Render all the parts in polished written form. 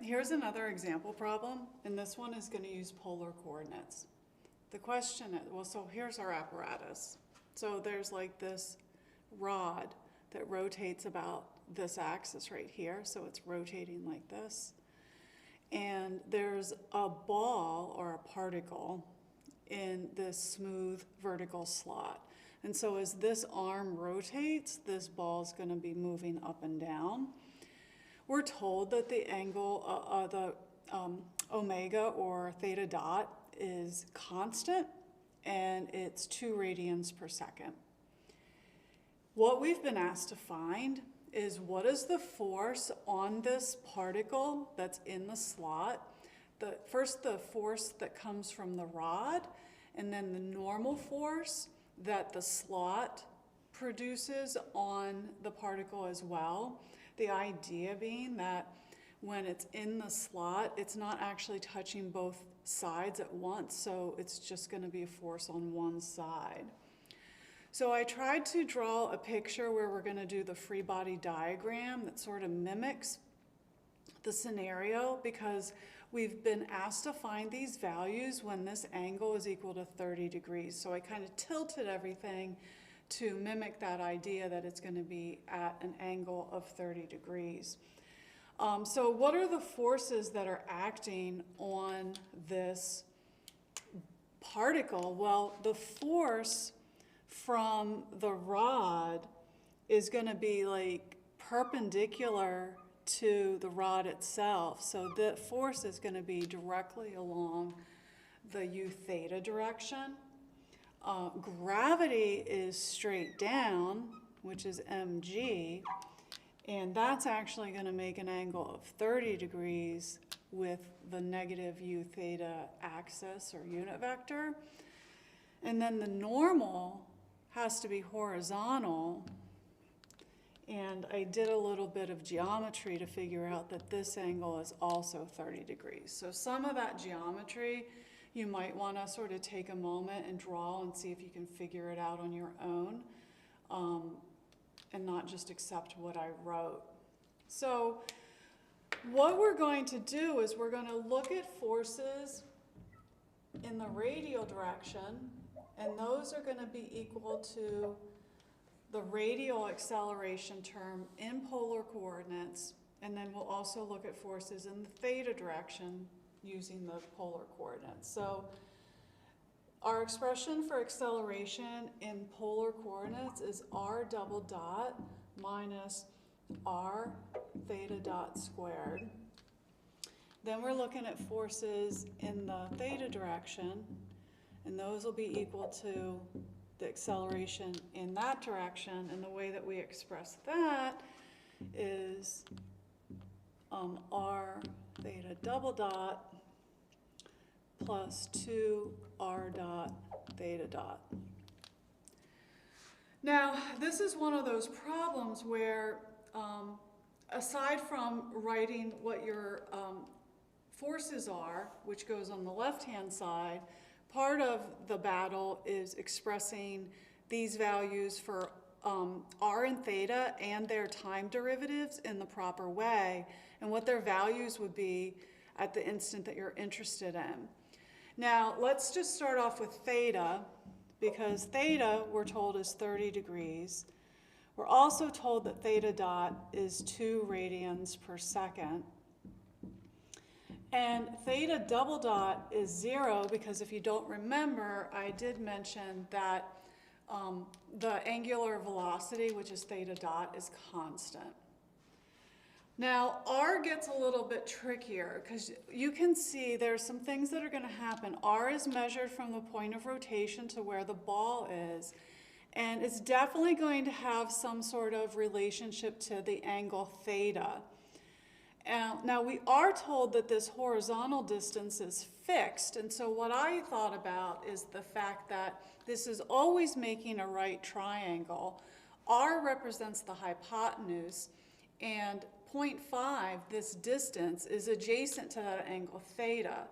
Here's another example problem, and this one is going to use polar coordinates. The question is, well, so here's our apparatus. So there's like this rod that rotates about this axis right here, so it's rotating like this. And there's a ball or a particle in this smooth vertical slot. And so as this arm rotates, this ball is going to be moving up and down. We're told that the angle, omega or theta dot is constant, and it's 2 radians per second. What we've been asked to find is what is the force on this particle that's in the slot. First the force that comes from the rod, and then the normal force that the slot produces on the particle as well. The idea being that when it's in the slot, it's not actually touching both sides at once, so it's just going to be a force on one side. So I tried to draw a picture where we're going to do the free body diagram that sort of mimics the scenario, because we've been asked to find these values when this angle is equal to 30 degrees. So I kind of tilted everything to mimic that idea that it's going to be at an angle of 30 degrees. So what are the forces that are acting on this particle? Well, the force from the rod is going to be like perpendicular to the rod itself. So the force is going to be directly along the u theta direction. Gravity is straight down, which is mg, and that's actually going to make an angle of 30 degrees with the negative u theta axis or unit vector. And then the normal has to be horizontal, and I did a little bit of geometry to figure out that this angle is also 30 degrees. So some of that geometry you might want to sort of take a moment and draw and see if you can figure it out on your own, and not just accept what I wrote. So what we're going to do is we're going to look at forces in the radial direction, and those are going to be equal to the radial acceleration term in polar coordinates, and then we'll also look at forces in the theta direction using the polar coordinates. So our expression for acceleration in polar coordinates is r double dot minus r theta dot squared. Then we're looking at forces in the theta direction, and those will be equal to the acceleration in that direction, and the way that we express that is r theta double dot plus 2r dot theta dot. Now, this is one of those problems where, aside from writing what your forces are, which goes on the left-hand side, part of the battle is expressing these values for r and theta and their time derivatives in the proper way, and what their values would be at the instant that you're interested in. Now, let's just start off with theta, because theta, we're told, is 30 degrees. We're also told that theta dot is 2 radians per second. And theta double dot is 0, because if you don't remember, I did mention that the angular velocity, which is theta dot, is constant. Now, r gets a little bit trickier, because you can see there's some things that are going to happen. R is measured from the point of rotation to where the ball is, and it's definitely going to have some sort of relationship to the angle theta. Now, we are told that this horizontal distance is fixed, and so what I thought about is the fact that this is always making a right triangle. R represents the hypotenuse, and 0.5, this distance, is adjacent to that angle theta.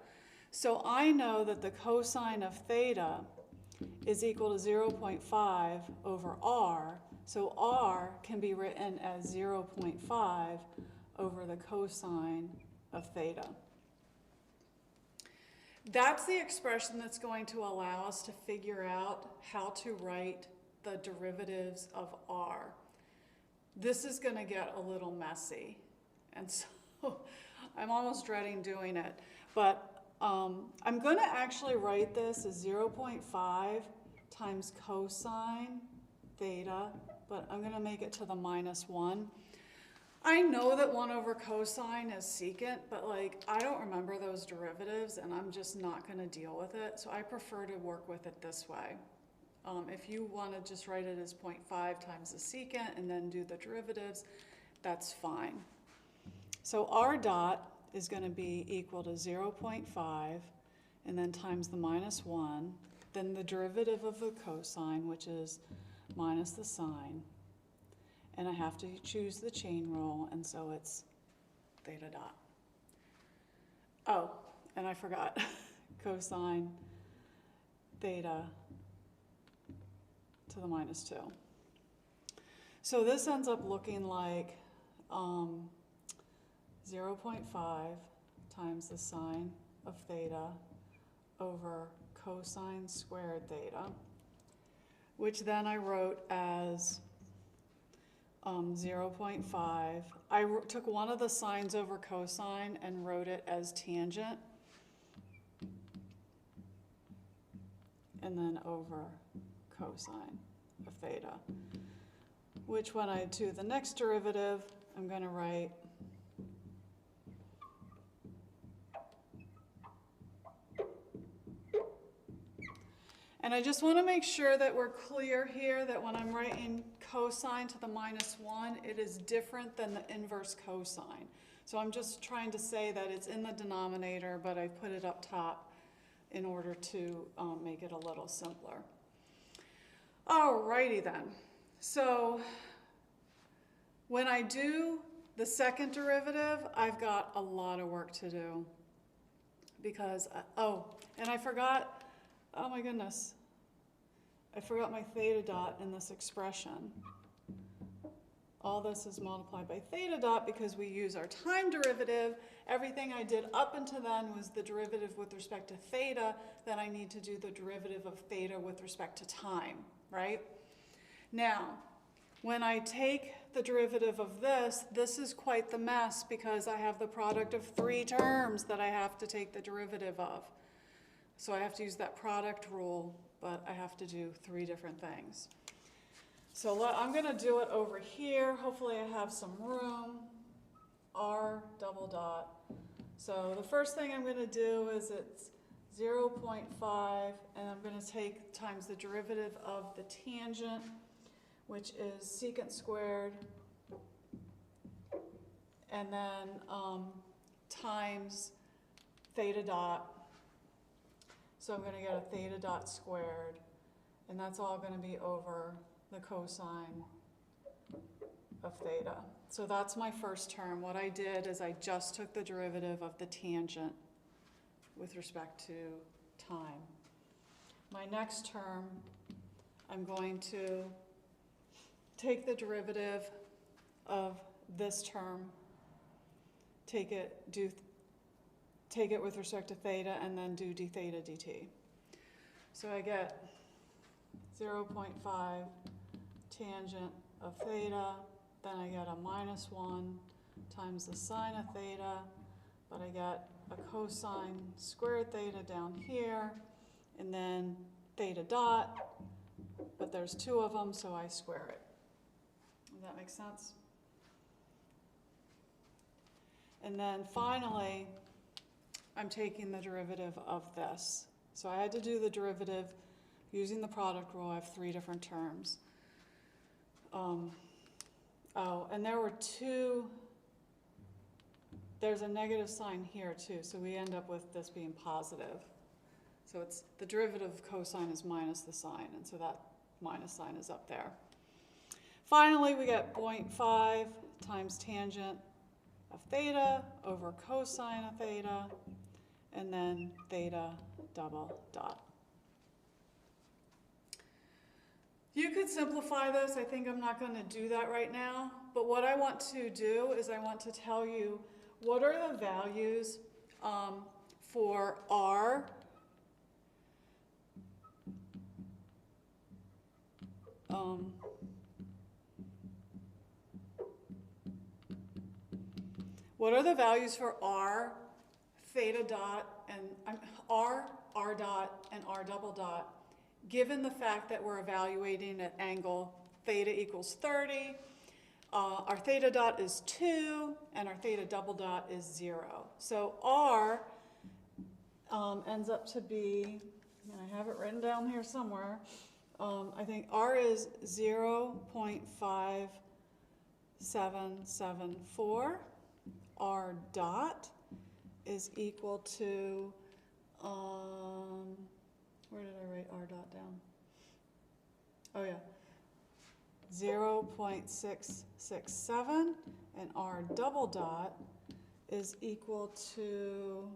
So I know that the cosine of theta is equal to 0.5 over r, so r can be written as 0.5 over the cosine of theta. That's the expression that's going to allow us to figure out how to write the derivatives of r. This is going to get a little messy, and so I'm almost dreading doing it. But I'm going to actually write this as 0.5 times cosine theta, but I'm going to make it to the -1. I know that 1 over cosine is secant, but like I don't remember those derivatives and I'm just not going to deal with it. So I prefer to work with it this way. If you want to just write it as 0.5 times the secant and then do the derivatives, that's fine. So r dot is going to be equal to 0.5 and then times the -1, then the derivative of the cosine, which is minus the sine. And I have to choose the chain rule, and so it's theta dot. Oh, and I forgot cosine theta to the -2. So this ends up looking like 0.5 times the sine of theta over cosine squared theta, which then I wrote as 0.5. I took one of the sines over cosine and wrote it as tangent, and then over cosine of theta, which when I do the next derivative, I'm going to write and I just want to make sure that we're clear here that when I'm writing cosine to the -1, it is different than the inverse cosine. So I'm just trying to say that it's in the denominator, but I put it up top in order to make it a little simpler. Alrighty then. So when I do the second derivative, I've got a lot of work to do because, and I forgot, oh my goodness, I forgot my theta dot in this expression. All this is multiplied by theta dot because we use our time derivative. Everything I did up until then was the derivative with respect to theta. Then I need to do the derivative of theta with respect to time, right? Now, when I take the derivative of this, this is quite the mess because I have the product of 3 terms that I have to take the derivative of. So I have to use that product rule, but I have to do 3 different things. So I'm going to do it over here. Hopefully I have some room. R double dot. So the first thing I'm going to do is it's 0.5, and I'm going to take times the derivative of the tangent, which is secant squared, and then times theta dot. So I'm going to get a theta dot squared, and that's all going to be over the cosine of theta. So that's my first term. What I did is I just took the derivative of the tangent with respect to time. My next term, I'm going to take the derivative of this term, take it with respect to theta, and then do d theta dt. So I get 0.5 tangent of theta, then I get a -1 times the sine of theta, but I get a cosine squared theta down here, and then theta dot, but there's 2 of them, so I square it. Does that make sense? And then finally, I'm taking the derivative of this. So I had to do the derivative using the product rule. I have 3 different terms. And there were 2, there's a negative sign here too, so we end up with this being positive. So it's the derivative of cosine is minus the sine, and so that minus sign is up there. Finally, we get 0.5 times tangent of theta over cosine of theta, and then theta double dot. You could simplify this. I think I'm not going to do that right now. But what I want to do is I want to tell you what are the values for R what are the values for R, theta dot, and R dot, and R double dot, given the fact that we're evaluating at angle theta equals 30, our theta dot is 2, and our theta double dot is 0. So R ends up to be, and I have it written down here somewhere, I think R is 0.5774. R dot is equal to, where did I write R dot down? Oh yeah, 0.667, and R double dot is equal to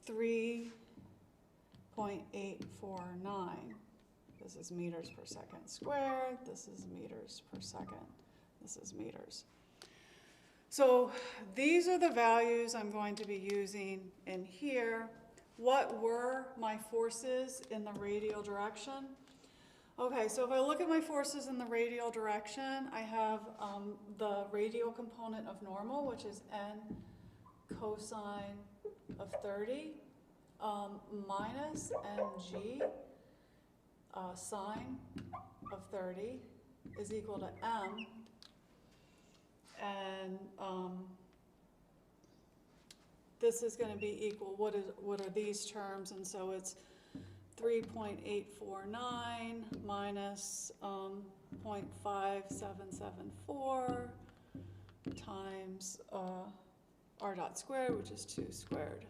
3.849. This is meters per second squared, this is meters per second, this is meters. So these are the values I'm going to be using in here. What were my forces in the radial direction? Okay, so if I look at my forces in the radial direction, I have the radial component of normal, which is n cosine of 30, minus mg sine of 30 is equal to m. And this is going to be equal, what are these terms? And so it's 3.849 minus 0.5774 times r dot squared, which is 2 squared.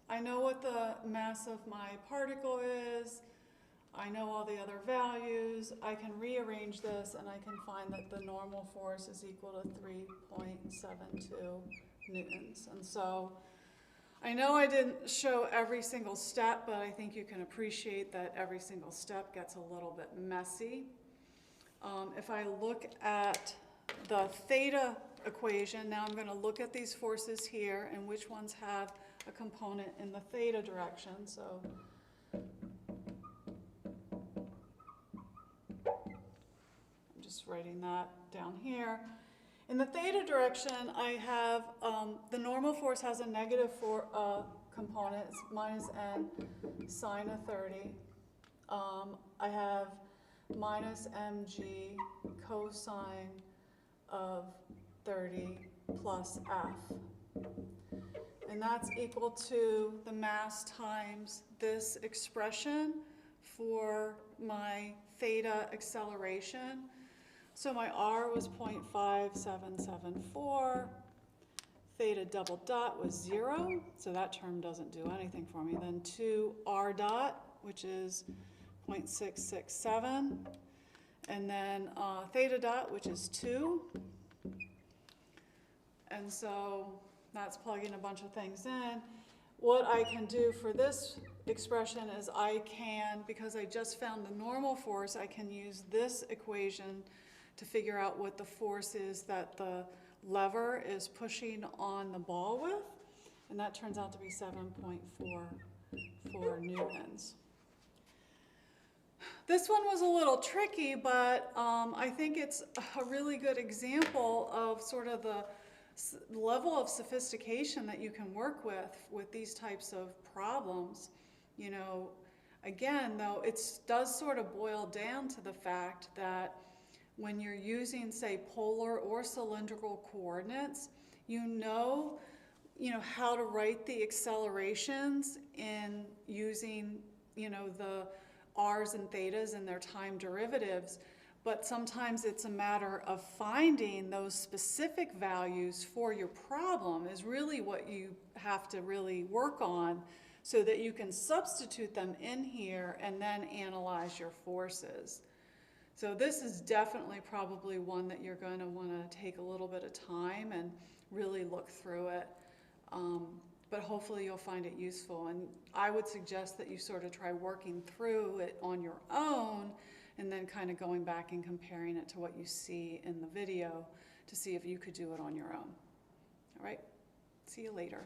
I know what the mass of my particle is. I know all the other values. I can rearrange this and I can find that the normal force is equal to 3.72 newtons. And so I know I didn't show every single step, but I think you can appreciate that every single step gets a little bit messy. If I look at the theta equation, now I'm going to look at these forces here and which ones have a component in the theta direction. So just writing that down here. In the theta direction, I have the normal force has a negative component, it's minus n sine of 30. I have minus mg cosine of 30 plus f. And that's equal to the mass times this expression for my theta acceleration. So my r was 0.5774, theta double dot was 0, so that term doesn't do anything for me. Then 2 r dot, which is 0.667, and then theta dot, which is 2. And so that's plugging a bunch of things in. What I can do for this expression is I can, because I just found the normal force, I can use this equation to figure out what the force is that the lever is pushing on the ball with, and that turns out to be 7.44 newtons. This one was a little tricky, but I think it's a really good example of sort of the level of sophistication that you can work with these types of problems. You know, again, though, it does sort of boil down to the fact that when you're using, say, polar or cylindrical coordinates, you know how to write the accelerations in using, the r's and thetas and their time derivatives. But sometimes it's a matter of finding those specific values for your problem is really what you have to really work on so that you can substitute them in here and then analyze your forces. So this is definitely probably one that you're going to want to take a little bit of time and really look through it. But hopefully you'll find it useful. And I would suggest that you sort of try working through it on your own and then kind of going back and comparing it to what you see in the video to see if you could do it on your own. All right, see you later.